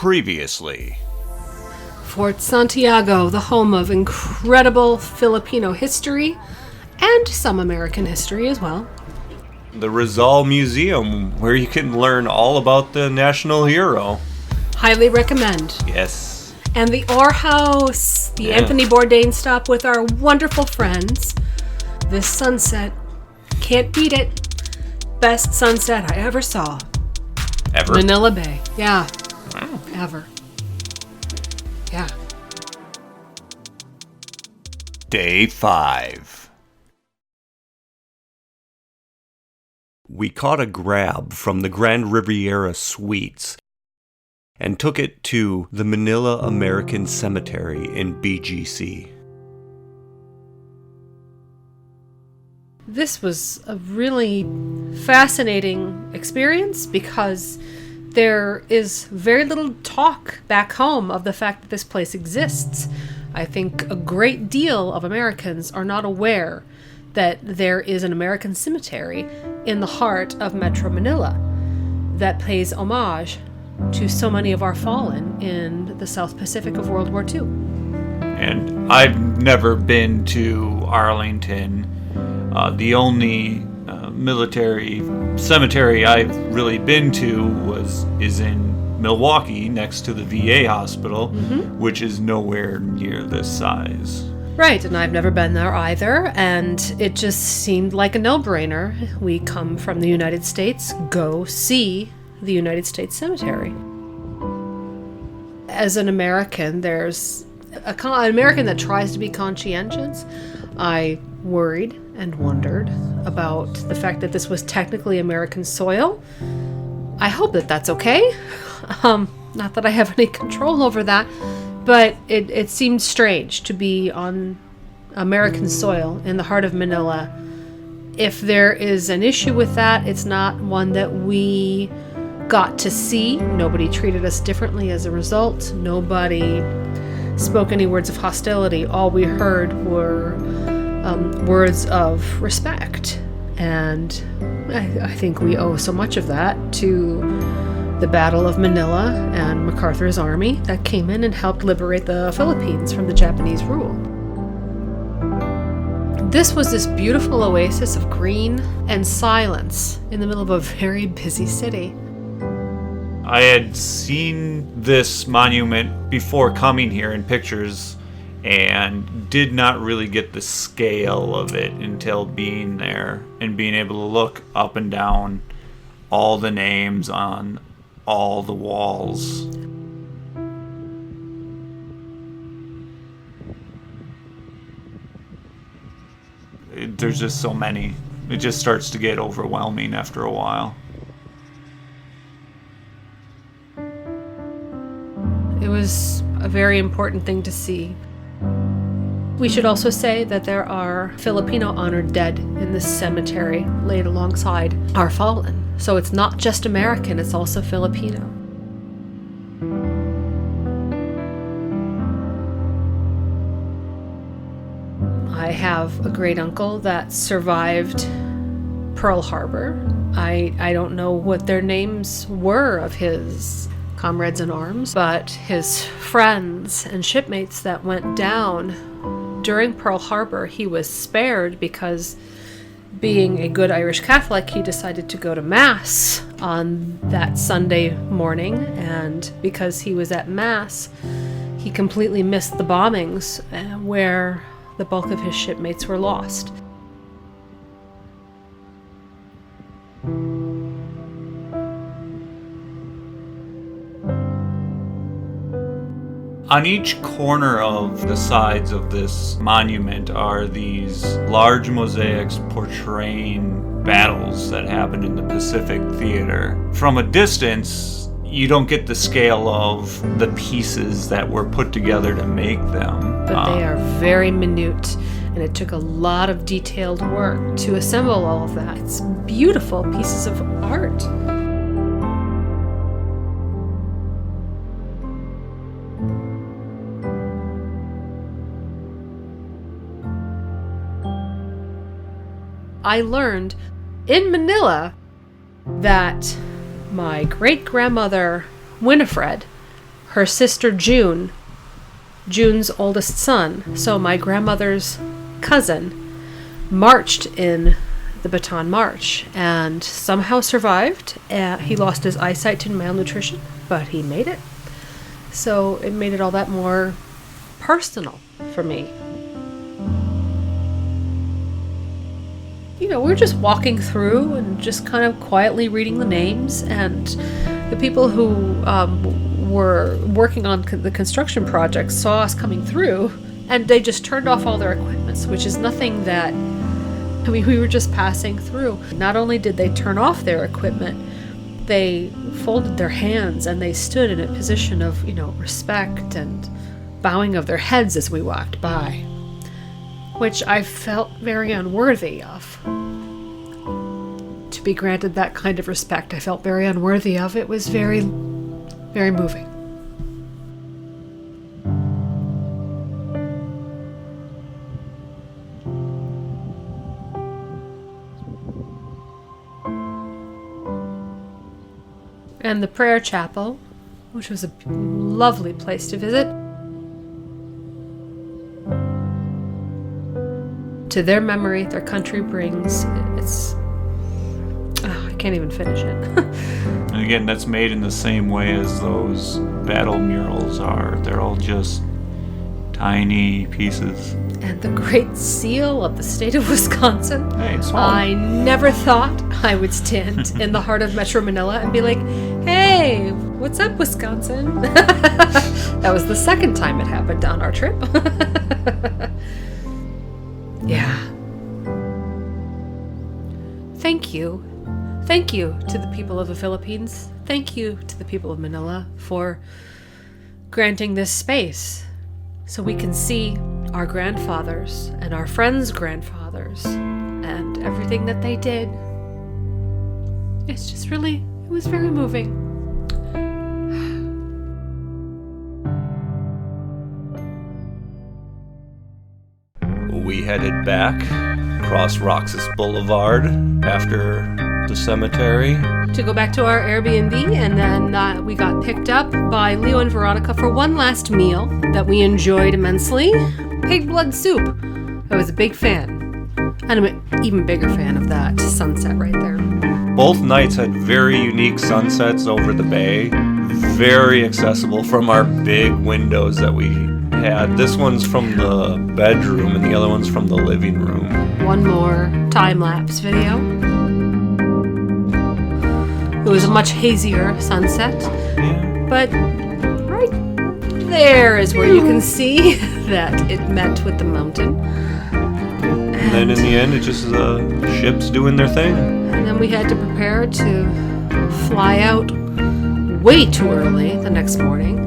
Previously. Fort Santiago, the home of incredible Filipino history and some American history as well. The Rizal Museum, where you can learn all about the national hero. Highly recommend. Yes. And the Orr House, the Anthony Bourdain stop with our wonderful friends. This sunset, can't beat it. Best sunset I ever saw. Ever? Manila Bay. Yeah. Wow. Ever. Yeah. Day 5. We caught a grab from the Grand Riviera Suites and took it to the Manila-American Cemetery in BGC. This was a really fascinating experience because there is very little talk back home of the fact that this place exists. I think a great deal of Americans are not aware that there is an American cemetery in the heart of Metro Manila that pays homage to so many of our fallen in the South Pacific of World War II. And I've never been to Arlington. The only military cemetery I've really been to is in Milwaukee, next to the VA hospital, which is nowhere near this size. Right, and I've never been there either, and it just seemed like a no-brainer. We come from the United States, go see the United States Cemetery. As an American, there's an American that tries to be conscientious. I worried and wondered about the fact that this was technically American soil. I hope that that's okay. Not that I have any control over that, but it seemed strange to be on American soil in the heart of Manila. If there is an issue with that, it's not one that we got to see. Nobody treated us differently as a result. Nobody spoke any words of hostility. All we heard were words of respect. And I think we owe so much of that to the Battle of Manila and MacArthur's army that came in and helped liberate the Philippines from the Japanese rule. This was this beautiful oasis of green and silence in the middle of a very busy city. I had seen this monument before coming here in pictures and did not really get the scale of it until being there and being able to look up and down all the names on all the walls. There's just so many. It just starts to get overwhelming after a while. It was a very important thing to see. We should also say that there are Filipino honored dead in this cemetery laid alongside our fallen. So it's not just American, it's also Filipino. I have a great uncle that survived Pearl Harbor. I don't know what their names were of his comrades in arms, but his friends and shipmates that went down during Pearl Harbor, he was spared because, being a good Irish Catholic, he decided to go to Mass on that Sunday morning, and because he was at Mass, he completely missed the bombings where the bulk of his shipmates were lost. On each corner of the sides of this monument are these large mosaics portraying battles that happened in the Pacific Theater. From a distance, you don't get the scale of the pieces that were put together to make them. But they are very minute, and it took a lot of detailed work to assemble all of that. It's beautiful pieces of art. I learned in Manila that my great-grandmother Winifred her sister June, June's oldest son, so my grandmother's cousin, marched in the Baton March and somehow survived. He lost his eyesight to malnutrition, but he made it. So it made it all that more personal for me. You know, we're just walking through and just kind of quietly reading the names, and the people who were working on the construction project saw us coming through, and they just turned off all their equipment, which is nothing that, I mean, we were just passing through. Not only did they turn off their equipment, they folded their hands and they stood in a position of, you know, respect and bowing of their heads as we walked by, which I felt very unworthy of. To be granted that kind of respect, I felt very unworthy of. It was very, very moving. And the prayer chapel, which was a lovely place to visit. To their memory, their country brings, I can't even finish it. And again, that's made in the same way as those battle murals are. They're all just tiny pieces. And the Great Seal of the state of Wisconsin. Hey, it's small. I never thought I would stand in the heart of Metro Manila and be like, hey, what's up, Wisconsin? That was the second time it happened on our trip. Yeah. Thank you. Thank you to the people of the Philippines. Thank you to the people of Manila for granting this space so we can see our grandfathers and our friends' grandfathers and everything that they did. It's just really, it was very moving. We headed back across Roxas Boulevard after the cemetery. To go back to our Airbnb, and then we got picked up by Leo and Veronica for one last meal that we enjoyed immensely. Pig blood soup. I was a big fan. And I'm an even bigger fan of that sunset right there. Both nights had very unique sunsets over the bay. Very accessible from our big windows that we had. This one's from the bedroom and the other one's from the living room. One more time-lapse video. It was a much hazier sunset. Yeah. But right there is where you can see that it met with the mountain. And then in the end, it just ships doing their thing. And then we had to prepare to fly out way too early the next morning.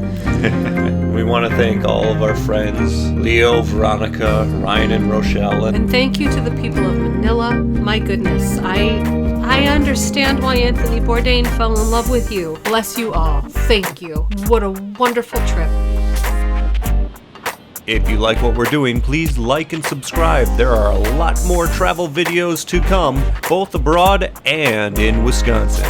We want to thank all of our friends, Leo, Veronica, Ryan, and Rochelle. And thank you to the people of Manila. My goodness, I understand why Anthony Bourdain fell in love with you. Bless you all. Thank you. What a wonderful trip. If you like what we're doing, please like and subscribe. There are a lot more travel videos to come, both abroad and in Wisconsin.